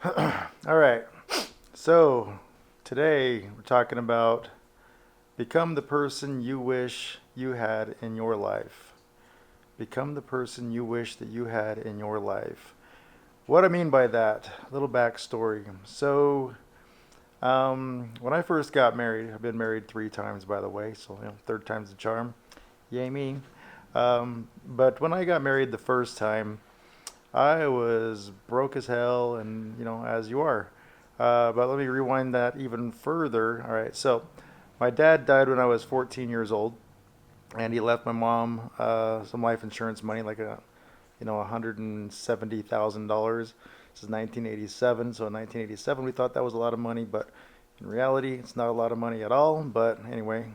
All right. So today we're talking about become the person you wish you had in your life. Become the person you wish that you had in your life. What I mean by that, a little backstory. When I first got married, I've been married 3 times, by the way, so third time's the charm. Yay me. But when I got married the first time, I was broke as hell, and as you are. But let me rewind that even further. All right, so my dad died when I was 14 years old, and he left my mom some life insurance money, like $170,000. This is 1987, so in 1987 we thought that was a lot of money, but in reality it's not a lot of money at all. But anyway,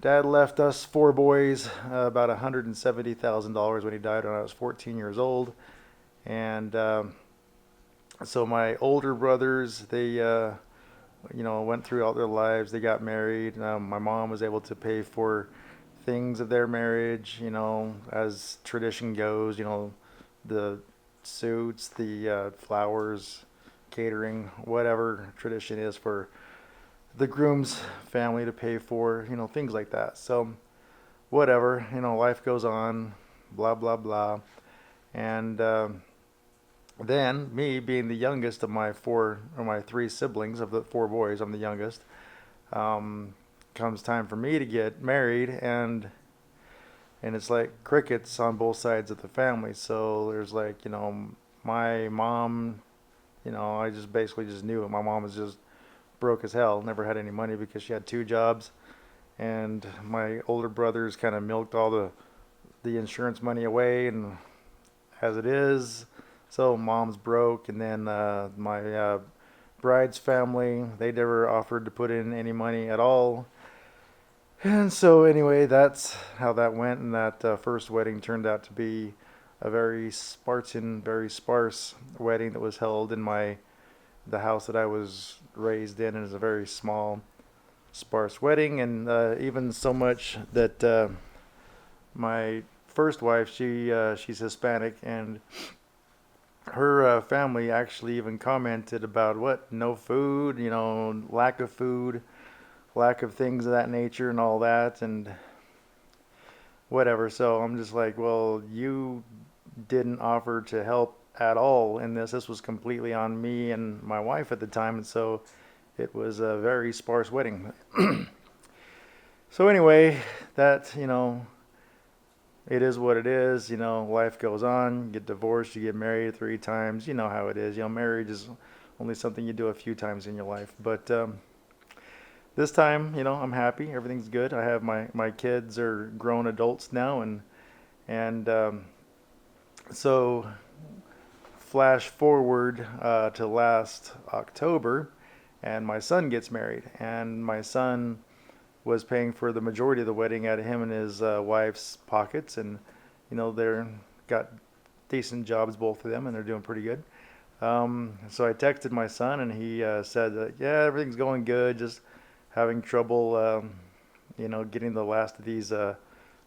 Dad left us 4 boys about $170,000 when he died when I was 14 years old, and so my older brothers, they went through all their lives. They got married. My mom was able to pay for things of their marriage, as tradition goes, the suits, the flowers, catering, whatever tradition is for the groom's family to pay for, things like that. So whatever, life goes on, blah blah blah, and then me being the youngest of my 3 siblings, of the 4 boys, I'm the youngest. Um, Comes time for me to get married, and it's like crickets on both sides of the family. So there's like my mom, I just basically just knew it. My mom was just broke as hell, never had any money because she had 2 jobs, and my older brothers kind of milked all the insurance money away, and as it is. So mom's broke, and then my bride's family, they never offered to put in any money at all. And so anyway, that's how that went, and that first wedding turned out to be a very Spartan, very sparse wedding that was held in the house that I was raised in. And it's a very small, sparse wedding, and even so much that my first wife, she's Hispanic, and her family actually even commented about what no food, lack of things of that nature, and all that, and whatever. So I'm just like, well, you didn't offer to help at all in this. This was completely on me and my wife at the time, and so it was a very sparse wedding. So anyway, that it is what it is. Life goes on. You get divorced, you get married 3 times. You know how it is. Marriage is only something you do a few times in your life. But this time, I'm happy. Everything's good. I have my kids are grown adults now, and so flash forward to last October, and my son gets married, and my son was paying for the majority of the wedding out of him and his wife's pockets, and they're got decent jobs, both of them, and they're doing pretty good. So I texted my son, and he said that yeah, everything's going good, just having trouble, getting the last of these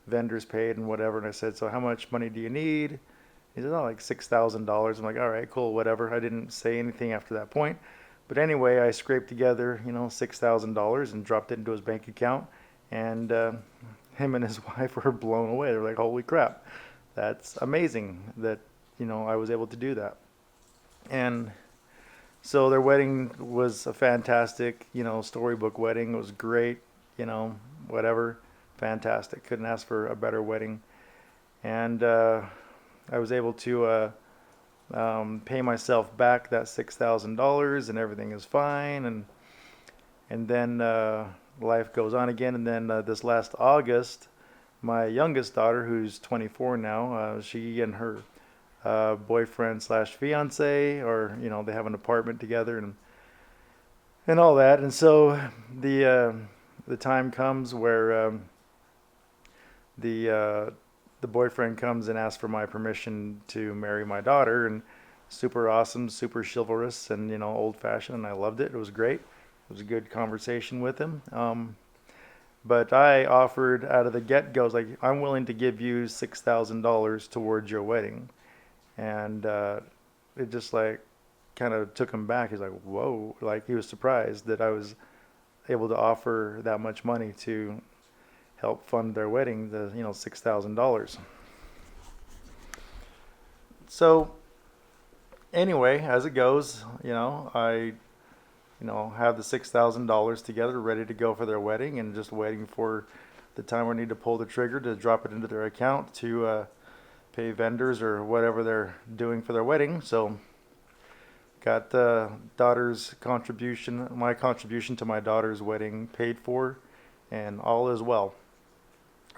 vendors paid and whatever. And I said, so how much money do you need? He said, oh, like $6,000. I'm like, all right, cool, whatever. I didn't say anything after that point. But anyway, I scraped together, $6,000 and dropped it into his bank account. And him and his wife were blown away. They're like, holy crap, that's amazing that, I was able to do that. And so their wedding was a fantastic, storybook wedding. It was great, you know, whatever, fantastic. Couldn't ask for a better wedding. And I was able to pay myself back that $6,000, and everything is fine. And then life goes on again. And then this last August, my youngest daughter, who's 24 now, she and her boyfriend slash fiance, or they have an apartment together, and all that. And so the time comes where the the boyfriend comes and asks for my permission to marry my daughter, and super awesome, super chivalrous, and old fashioned, and I loved it. It was great. It was a good conversation with him. But I offered out of the get go, like, I'm willing to give you $6,000 towards your wedding. And it just like kind of took him back. He's like, whoa, like he was surprised that I was able to offer that much money to help fund their wedding, the $6,000. So anyway, as it goes, I have the $6,000 together, ready to go for their wedding, and just waiting for the time I need to pull the trigger to drop it into their account to pay vendors or whatever they're doing for their wedding. So got the daughter's contribution, my contribution to my daughter's wedding paid for, and all is well.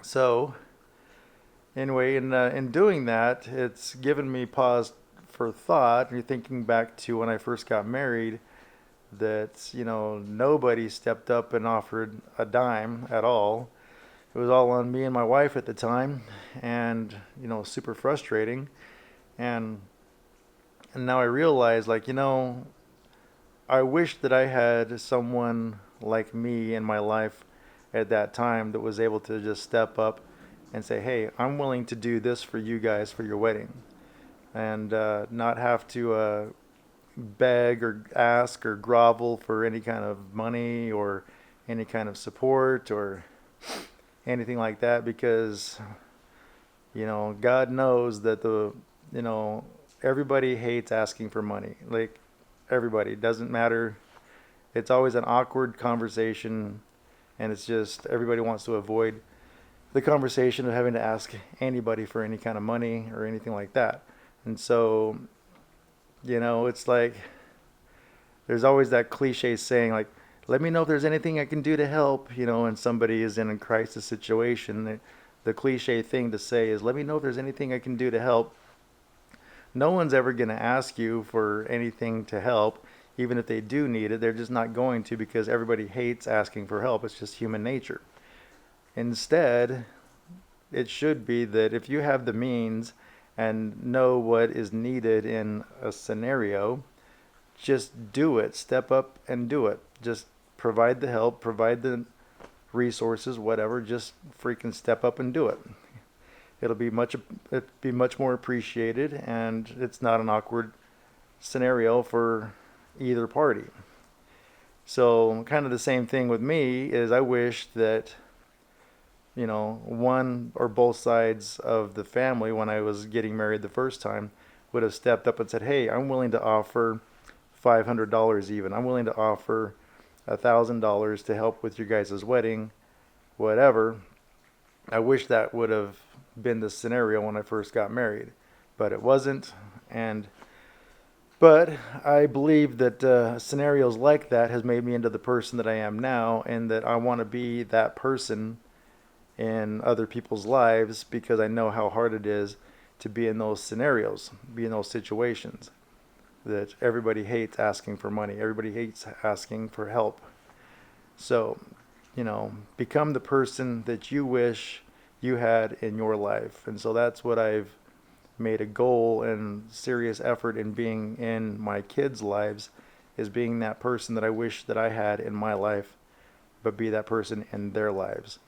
So anyway, in doing that, it's given me pause for thought. You're thinking back to when I first got married, that nobody stepped up and offered a dime at all. It was all on me and my wife at the time, and super frustrating. And now I realize, like, I wish that I had someone like me in my life at that time that was able to just step up and say, hey, I'm willing to do this for you guys for your wedding, and not have to beg or ask or grovel for any kind of money or any kind of support or anything like that, because God knows that everybody hates asking for money. Like, everybody, doesn't matter. It's always an awkward conversation, and it's just everybody wants to avoid the conversation of having to ask anybody for any kind of money or anything like that. And so, it's like there's always that cliche saying, like, let me know if there's anything I can do to help, and somebody is in a crisis situation. The cliche thing to say is, let me know if there's anything I can do to help. No one's ever going to ask you for anything to help. Even if they do need it, they're just not going to, because everybody hates asking for help. It's just human nature. Instead, it should be that if you have the means and know what is needed in a scenario, just do it. Step up and do it. Just provide the help, provide the resources, whatever. Just freaking step up and do it. It'll be much more appreciated, and it's not an awkward scenario for either party. So kind of the same thing with me is, I wish that one or both sides of the family, when I was getting married the first time, would have stepped up and said, hey, I'm willing to offer $500 even. I'm willing to offer $1,000 to help with your guys' wedding, whatever. I wish that would have been the scenario when I first got married, but it wasn't. But I believe that scenarios like that has made me into the person that I am now, and that I want to be that person in other people's lives, because I know how hard it is to be in those scenarios, be in those situations. That everybody hates asking for money. Everybody hates asking for help. So, become the person that you wish you had in your life. And so that's what I've made a goal and serious effort in being in my kids' lives, is being that person that I wish that I had in my life, but be that person in their lives.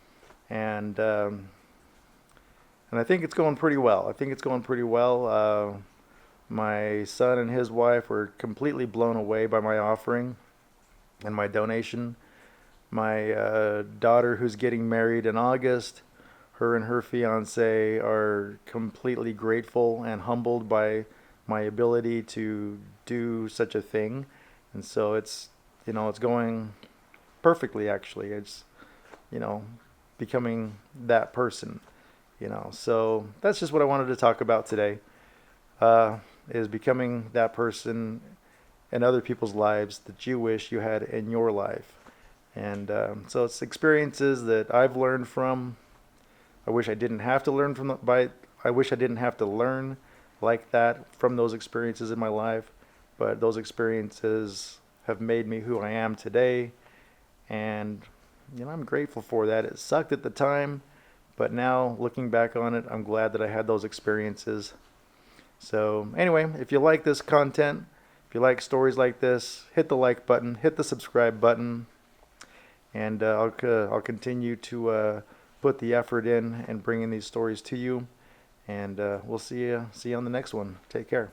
And I think it's going pretty well. My son and his wife were completely blown away by my offering and my donation. My daughter, who's getting married in August, her and her fiance are completely grateful and humbled by my ability to do such a thing. And so it's going perfectly, actually. It's, becoming that person, So that's just what I wanted to talk about today, is becoming that person in other people's lives that you wish you had in your life. And so it's experiences that I've learned from. I wish I didn't have to learn I wish I didn't have to learn like that from those experiences in my life, but those experiences have made me who I am today, and I'm grateful for that. It sucked at the time, but now looking back on it, I'm glad that I had those experiences. So anyway, if you like this content, if you like stories like this, hit the like button, hit the subscribe button, and I'll continue to put the effort in and bringing these stories to you. And we'll see you on the next one. Take care.